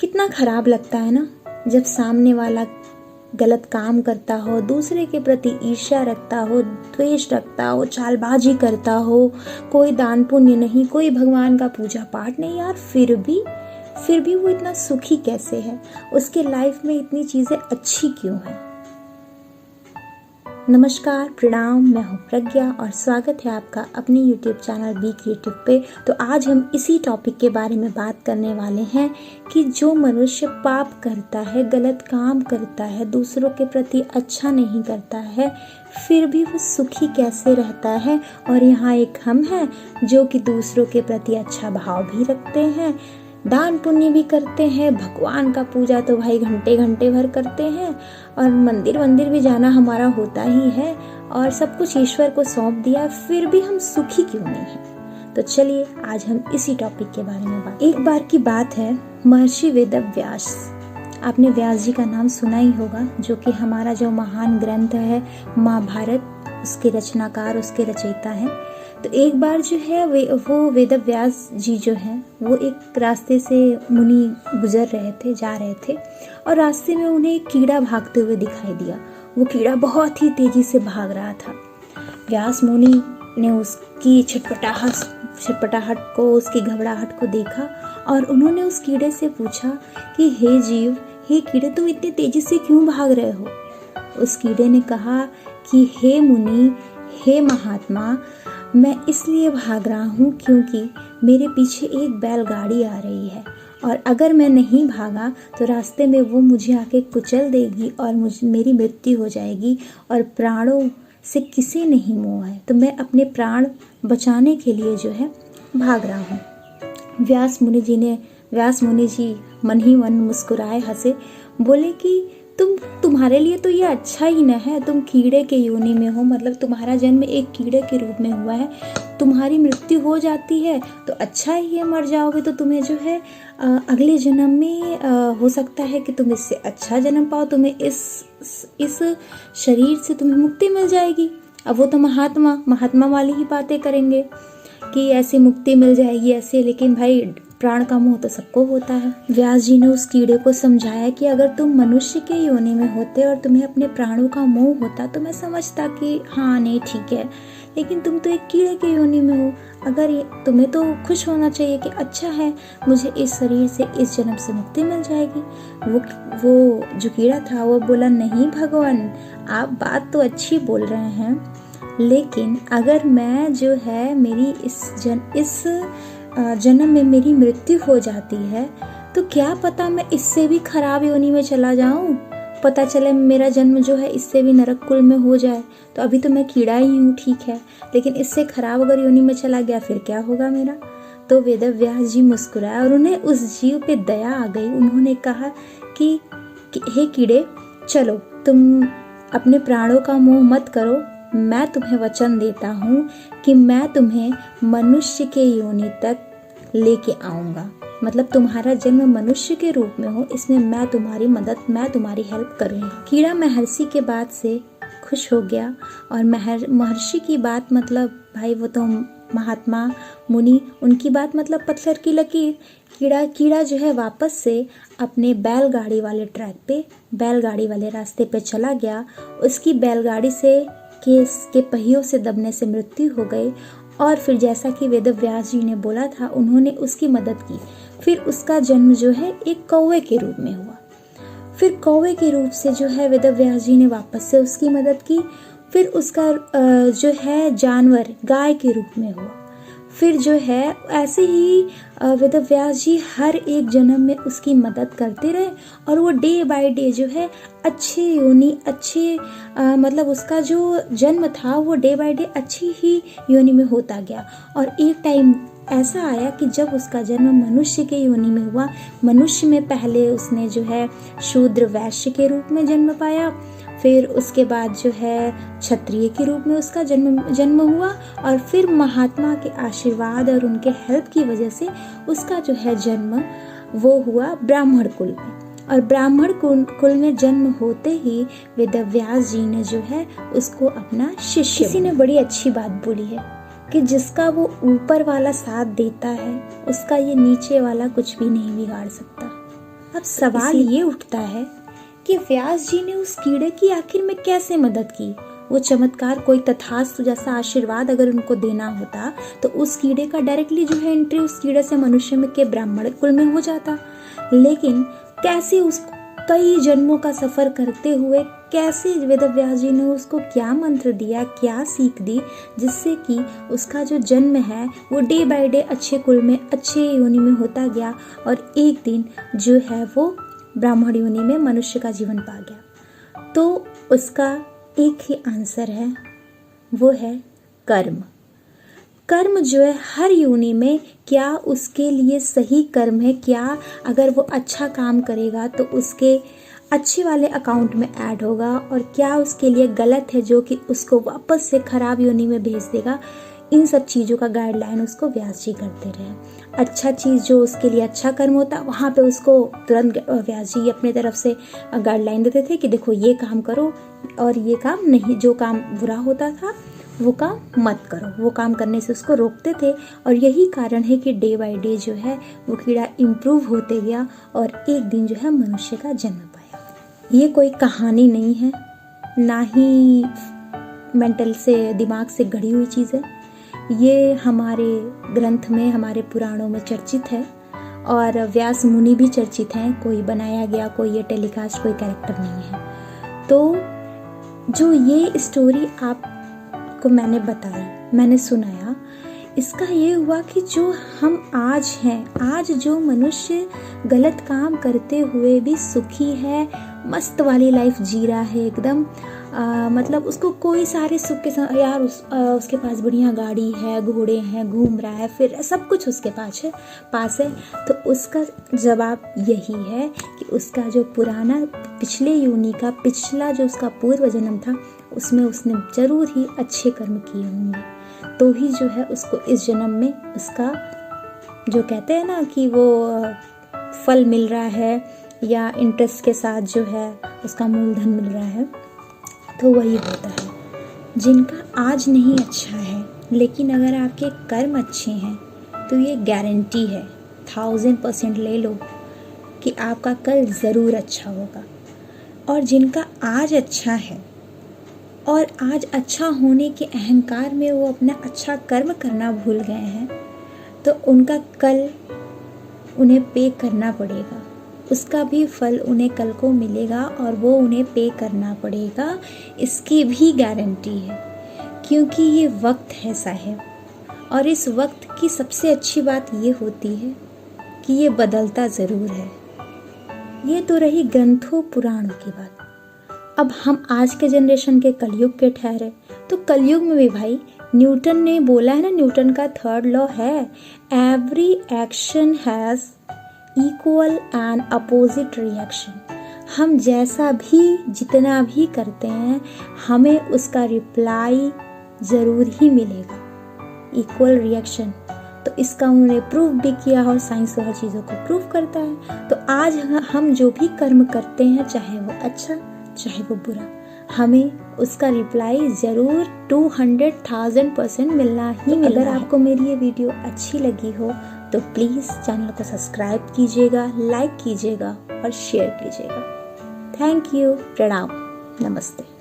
कितना खराब लगता है ना जब सामने वाला गलत काम करता हो, दूसरे के प्रति ईर्ष्या रखता हो, द्वेष रखता हो, चालबाजी करता हो, कोई दान पुण्य नहीं, कोई भगवान का पूजा पाठ नहीं यार, फिर भी वो इतना सुखी कैसे है, उसके लाइफ में इतनी चीजें अच्छी क्यों है। नमस्कार, प्रणाम, मैं हूँ प्रज्ञा और स्वागत है आपका अपने YouTube चैनल बी क्रिएटिव पे। तो आज हम इसी टॉपिक के बारे में बात करने वाले हैं कि जो मनुष्य पाप करता है, गलत काम करता है, दूसरों के प्रति अच्छा नहीं करता है, फिर भी वो सुखी कैसे रहता है। और यहाँ एक हम हैं जो कि दूसरों के प्रति अच्छा भाव भी रखते हैं, दान पुण्य भी करते हैं, भगवान का पूजा तो भाई घंटे घंटे भर करते हैं, और मंदिर भी जाना हमारा होता ही है, और सब कुछ ईश्वर को सौंप दिया, फिर भी हम सुखी क्यों नहीं हैं। तो चलिए आज हम इसी टॉपिक के बारे में बात। एक बार की बात है, महर्षि वेदव्यास, आपने व्यास जी का नाम सुना ही होगा, जो कि हमारा जो महान ग्रंथ है महाभारत, उसके रचनाकार, उसके रचयिता हैं। तो एक बार जो है वो वेदव्यास जी जो हैं वो एक रास्ते से मुनि गुजर रहे थे, जा रहे थे, और रास्ते में उन्हें एक कीड़ा भागते हुए दिखाई दिया। वो कीड़ा बहुत ही तेजी से भाग रहा था। व्यास मुनि ने उसकी छटपटाहट को, उसकी घबराहट को देखा, और उन्होंने उस कीड़े से पूछा कि हे जीव, हे कीड़े, तुम इतनी तेजी से क्यों भाग रहे हो। उस कीड़े ने कहा कि हे मुनि, हे महात्मा, मैं इसलिए भाग रहा हूँ क्योंकि मेरे पीछे एक बैलगाड़ी आ रही है, और अगर मैं नहीं भागा तो रास्ते में वो मुझे आके कुचल देगी और मेरी मृत्यु हो जाएगी, और प्राणों से किसी नहीं मोह है, तो मैं अपने प्राण बचाने के लिए जो है भाग रहा हूँ। व्यास मुनि जी मन ही मन मुस्कुराए, हंसे, बोले कि तुम्हारे लिए तो ये अच्छा ही न है, तुम कीड़े के योनि में हो, मतलब तुम्हारा जन्म एक कीड़े के रूप में हुआ है, तुम्हारी मृत्यु हो जाती है तो अच्छा ही है, मर जाओगे तो तुम्हें जो है अगले जन्म में हो सकता है कि तुम इससे अच्छा जन्म पाओ, तुम्हें इस शरीर से तुम्हें मुक्ति मिल जाएगी। अब वो तो महात्मा वाली ही बातें करेंगे कि ऐसी मुक्ति मिल जाएगी ऐसे, लेकिन भाई प्राण का मोह तो सबको होता है। व्यास जी ने उस कीड़े को समझाया कि अगर तुम मनुष्य के योनि में होते और तुम्हें अपने प्राणों का मोह होता तो मैं समझता कि हाँ नहीं ठीक है, लेकिन तुम तो एक कीड़े के योनि में हो, अगर तुम्हें तो खुश होना चाहिए कि अच्छा है, मुझे इस शरीर से इस जन्म से मुक्ति मिल जाएगी। वो जो कीड़ा था वो बोला, नहीं भगवान, आप बात तो अच्छी बोल रहे हैं, लेकिन अगर मैं जो है मेरी इस जन्म में मेरी मृत्यु हो जाती है तो क्या पता मैं इससे भी खराब योनि में चला जाऊं, पता चले मेरा जन्म जो है इससे भी नरक कुल में हो जाए, तो अभी तो मैं कीड़ा ही हूँ, ठीक है, लेकिन इससे खराब अगर योनि में चला गया फिर क्या होगा मेरा। तो वेदव्यास जी मुस्कुराए और उन्हें उस जीव पे दया आ गई। उन्होंने कहा कि हे कीड़े, चलो तुम अपने प्राणों का मोह मत करो, मैं तुम्हें वचन देता हूँ कि मैं तुम्हें मनुष्य के योनि तक लेके आऊँगा, मतलब तुम्हारा जन्म मनुष्य के रूप में हो, इसमें मैं तुम्हारी मदद, मैं तुम्हारी हेल्प करूँगा। कीड़ा महर्षि के बात से खुश हो गया, और महर्षि की बात मतलब भाई वो तो महात्मा मुनि, उनकी बात मतलब पत्थर की लकीर। कीड़ा जो है वापस से अपने बैलगाड़ी वाले ट्रैक पे, बैलगाड़ी वाले रास्ते पे चला गया। उसकी बैलगाड़ी के पहियों से दबने से मृत्यु हो गई, और फिर जैसा कि वेदव्यास जी ने बोला था, उन्होंने उसकी मदद की। फिर उसका जन्म जो है एक कौवे के रूप में हुआ। फिर कौवे के रूप से जो है वेदव्यास जी ने वापस से उसकी मदद की। फिर उसका जो है जानवर गाय के रूप में हुआ। फिर जो है ऐसे ही वेदव्यास जी हर एक जन्म में उसकी मदद करते रहे, और वो डे बाय डे जो है अच्छे योनि, मतलब उसका जो जन्म था वो डे बाय डे अच्छी ही योनि में होता गया। और एक टाइम ऐसा आया कि जब उसका जन्म मनुष्य के योनि में हुआ, मनुष्य में पहले उसने जो है शूद्र वैश्य के रूप में जन्म पाया, फिर उसके बाद जो है क्षत्रिय के रूप में उसका जन्म हुआ, और फिर महात्मा के आशीर्वाद और उनके हेल्प की वजह से उसका जो है जन्म वो हुआ ब्राह्मण कुल में। और ब्राह्मण कुल में जन्म होते ही वेदव्यास जी ने जो है उसको अपना शिष्य। किसी ने बड़ी अच्छी बात बोली है कि जिसका वो ऊपर वाला साथ देता है उसका ये नीचे वाला कुछ भी नहीं बिगाड़ सकता। अब सवाल ये उठता है कि व्यास जी ने उस कीड़े की आखिर में कैसे मदद की। वो चमत्कार कोई तथास्तु जैसा आशीर्वाद अगर उनको देना होता तो उस कीड़े का डायरेक्टली जो है एंट्री उस कीड़े से मनुष्य में के ब्राह्मण कुल में हो जाता। लेकिन कैसे उस कई जन्मों का सफर करते हुए कैसे वेदव्यास जी ने उसको क्या मंत्र दिया, क्या सीख दी, जिससे कि उसका जो जन्म है वो डे बाय डे अच्छे कुल में अच्छे योनि में होता गया और एक दिन जो है वो ब्राह्मण योनि में मनुष्य का जीवन पा गया। तो उसका एक ही आंसर है, वो है कर्म। कर्म जो है हर योनि में क्या उसके लिए सही कर्म है, क्या अगर वो अच्छा काम करेगा तो उसके अच्छे वाले अकाउंट में ऐड होगा और क्या उसके लिए गलत है जो कि उसको वापस से खराब योनि में भेज देगा। इन सब चीज़ों का गाइडलाइन उसको व्यास जी करते रहे। अच्छा चीज़ जो उसके लिए अच्छा कर्म होता वहाँ पे उसको तुरंत व्यास जी अपने तरफ से गाइडलाइन देते थे कि देखो ये काम करो और ये काम नहीं, जो काम बुरा होता था वो काम मत करो, वो काम करने से उसको रोकते थे। और यही कारण है कि डे बाय डे जो है वो कीड़ा इम्प्रूव होते गया और एक दिन जो है मनुष्य का जन्म पाया। ये कोई कहानी नहीं है, ना ही मेंटल से दिमाग से गढ़ी हुई चीज़ है। ये हमारे ग्रंथ में, हमारे पुराणों में चर्चित है और व्यास मुनि भी चर्चित हैं। कोई बनाया गया, कोई ये टेलीकास्ट कोई कैरेक्टर नहीं है। तो जो ये स्टोरी आपको मैंने बताई, मैंने सुनाया, इसका ये हुआ कि जो हम आज हैं, आज जो मनुष्य गलत काम करते हुए भी सुखी है, मस्त वाली लाइफ जी रहा है एकदम, मतलब उसको कोई सारे सुख के साथ यार उसके पास बढ़िया गाड़ी है, घोड़े हैं, घूम रहा है, फिर सब कुछ उसके पास है। तो उसका जवाब यही है कि उसका जो पुराना पिछले योनि का पिछला जो उसका पूर्व जन्म था उसमें उसने जरूर ही अच्छे कर्म किए होंगे, तो ही जो है उसको इस जन्म में उसका जो कहते हैं ना कि वो फल मिल रहा है या इंटरेस्ट के साथ जो है उसका मूलधन मिल रहा है। तो वही होता है जिनका आज नहीं अच्छा है, लेकिन अगर आपके कर्म अच्छे हैं तो ये गारंटी है 1000% ले लो कि आपका कल ज़रूर अच्छा होगा। और जिनका आज अच्छा है और आज अच्छा होने के अहंकार में वो अपना अच्छा कर्म करना भूल गए हैं, तो उनका कल उन्हें पे करना पड़ेगा, उसका भी फल उन्हें कल को मिलेगा और वो उन्हें पे करना पड़ेगा, इसकी भी गारंटी है। क्योंकि ये वक्त है साहब, और इस वक्त की सबसे अच्छी बात ये होती है कि ये बदलता ज़रूर है। ये तो रही ग्रंथों पुराणों की बात। अब हम आज के जनरेशन के कलयुग के ठहरे, तो कलयुग में भी भाई न्यूटन ने बोला है ना, न्यूटन का 3rd लॉ है, every action has equal and opposite reaction. हम जैसा भी जितना भी करते हैं हमें उसका रिप्लाई ज़रूर ही मिलेगा, इक्वल रिएक्शन। तो इसका उन्होंने प्रूव भी किया और साइंस हर चीज़ों को प्रूव करता है। तो आज हम जो भी कर्म करते हैं, चाहे वो अच्छा चाहे वो बुरा, हमें उसका रिप्लाई ज़रूर 200,000% मिलना ही मिलना। अगर आपको मेरी ये वीडियो अच्छी लगी हो तो प्लीज़ चैनल को सब्सक्राइब कीजिएगा, लाइक कीजिएगा और शेयर कीजिएगा। थैंक यू, प्रणाम, नमस्ते।